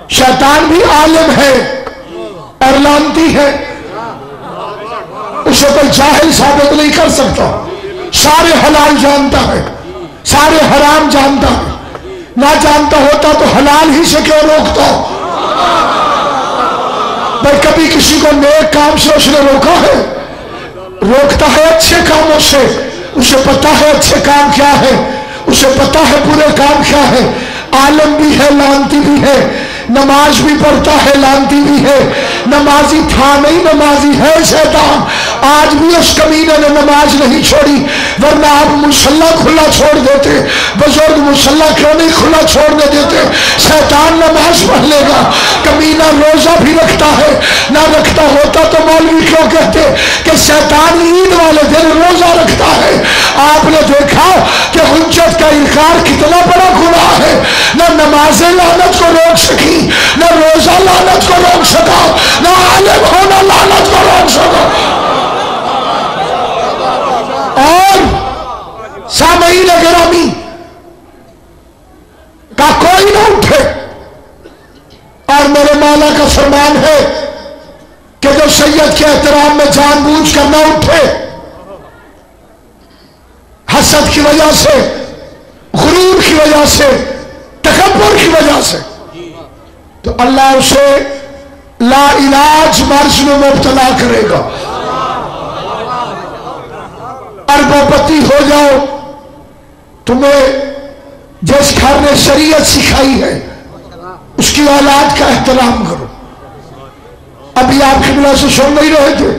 شیطان بھی عالم ہے اور لعنتی ہے، اسے کوئی جاہل ثابت نہیں کر سکتا. سارے حلال جانتا ہے، سارے حرام جانتا ہے. نہ جانتا ہوتا تو حلال ہی سے کیوں روکتا؟ بھائی کبھی کسی کو نیک کام سے اس نے روکا ہے؟ روکتا ہے اچھے کاموں سے. اسے پتا ہے اچھے کام کیا ہے، اسے پتا ہے برے کام کیا ہے. عالم بھی ہے لعنتی بھی ہے، نماز بھی پڑھتا ہے لعنتی بھی ہے. نمازی تھا نہیں، نمازی ہے شیطان. آج بھی اس کمینے نے نماز نہیں چھوڑی، ورنہ آپ مصلی کھلا چھوڑ دیتے. بزرگ مصلی کیوں نہیں کھلا چھوڑنے دیتے؟ شیطان نماز پڑھ لے گا. کمینہ روزہ بھی رکھتا ہے، نہ رکھتا ہوتا تو مولوی کیوں کہتے کہ شیطان عید والے دن روزہ رکھتا ہے؟ آپ نے دیکھا کہ حجت کا انکار کتنا بڑا گناہ ہے. نہ نمازیں لعنت کو روک سکی، نہ روزہ لعنت کو روک سکا، نہ عالم ہونا لعنت کو روک سکا. اور سامعین گرامی کا کوئی نہ اٹھے. اور میرے مولا کا فرمان ہے کہ جو سید کے احترام میں جان بوجھ کر نہ اٹھے، حسد کی وجہ سے، غرور کی وجہ سے، تکبر کی وجہ سے، تو اللہ اسے لا علاج مرض میں مبتلا کرے گا. اربوں پتی ہو جاؤ. تمہیں جس گھر نے شریعت سکھائی ہے اس کی اولاد کا احترام کرو. ابھی آپ قبلہ سے سن نہیں رہے تھے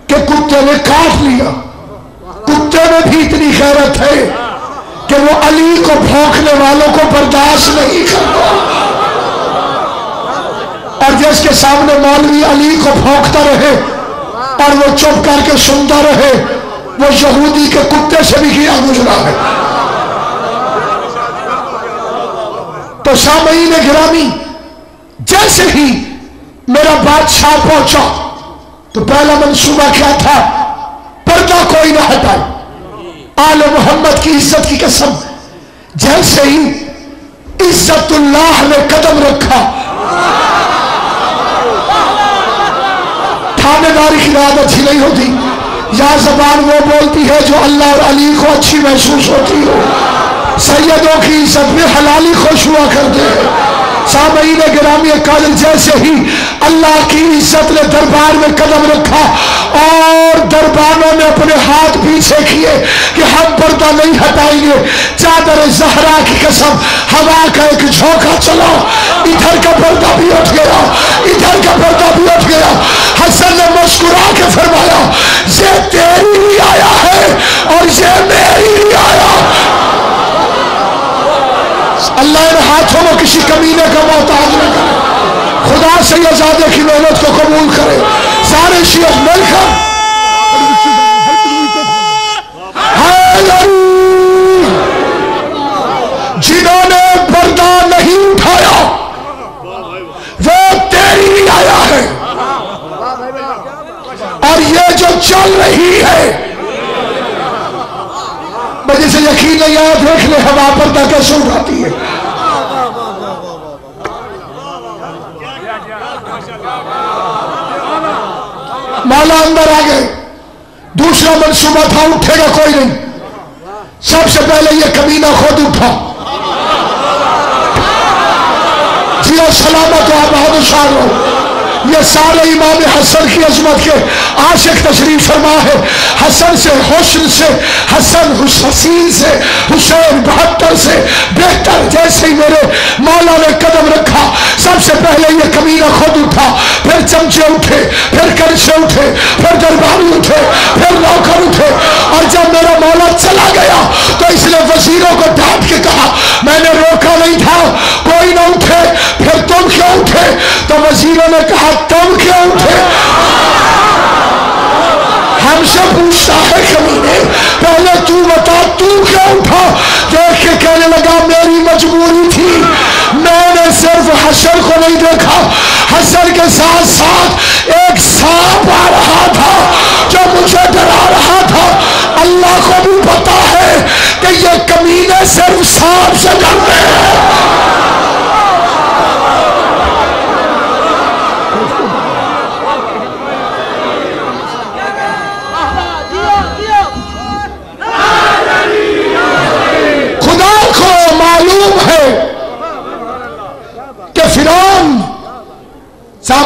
کہ کتے نے کاٹ لیا. کتے میں بھی اتنی غیرت ہے کہ وہ علی کو بھونکنے والوں کو برداشت نہیں کرتا. اور جس کے سامنے مولوی علی کو بھونکتا رہے اور وہ چپ کر کے سنتا رہے، وہ یہودی کے کتے سے بھی کیا گزرا ہے. تو سامعین گرامی، جیسے ہی میرا بادشاہ پہنچا تو پہلا منصوبہ کیا تھا؟ پردہ کوئی نہ ہٹائے. آل محمد کی عزت کی قسم، جیسے ہی عزت اللہ نے قدم رکھا، تھانے داری کی عادت ہی نہیں ہوتی. یا زبان وہ بولتی ہے جو اللہ اور علی کو اچھی محسوس ہوتی ہو. سیدوں کی عزت میں حلالی خوش ہوا کرتے ہیں. سامعین گرامی قادر، جیسے ہی اللہ کی عزت نے دربار میں قدم رکھا اور دربانوں نے اپنے ہاتھ پیچھے کیے کہ ہم پردہ نہیں ہٹائیں گے. چادر زہرا کی قسم، ہوا کا ایک جھونکا چلا، ادھر کا پردہ بھی اٹھ گیا، ادھر کا پردہ بھی اٹھ گیا. حسن نے مسکرا کے فرمایا، یہ تیری ہی آیا ہے اور یہ میری ہی آیا. اللہ ان ہاتھوں میں کسی کمینے کا محتاج نہ کرے. خدا سے یہ زیادہ کی محنت کو قبول کرے. سارے شیعہ مل کر جنہوں نے پردہ نہیں اٹھایا وہ تیری ہی آیا ہے، اور یہ جو چل رہی ہے مجھے سے یقین نہیں آیا. دیکھ لے ہوا پردہ کیسے اٹھاتی ہے. مولا اندر آ گئے. دوسرا منصوبہ تھا، اٹھے گا کوئی نہیں. سب سے پہلے یہ کمینہ خود اٹھا. جی سلامت و آباد شان ہو. یہ سارے امام حسن کی عظمت کے عاشق تشریف فرما ہے. حسن سے، حسن سے، حسن حسین سے، حسین 72 سے بہتر. جیسے ہی میرے مولا نے قدم رکھا، سب سے پہلے یہ کمینہ خود اٹھا، پھر چمچے اٹھے، پھر کرچے اٹھے، پھر درباری اٹھے، پھر نوکر اٹھے. اور جب میرا مولا چلا گیا تو اس نے وزیروں کو ڈانٹ کے کہا، میں نے روکا نہیں تھا، کوئی نہ اٹھے، پھر تم کیوں اٹھے؟ تو وزیروں نے کہا تم کیوں اٹھے؟ ہم سے پوچھتا ہے کمینے، پہلے تو بتا تو کیوں اٹھا؟ دیکھ کے کہنے لگا میری مجبوری تھی. میں نے صرف حسن کو نہیں دیکھا، حسن کے ساتھ ساتھ ایک سانپ آ رہا تھا جو مجھے ڈرا رہا تھا. اللہ کو بھی پتا ہے کہ یہ کمینے صرف سانپ سے ڈرتے ہیں.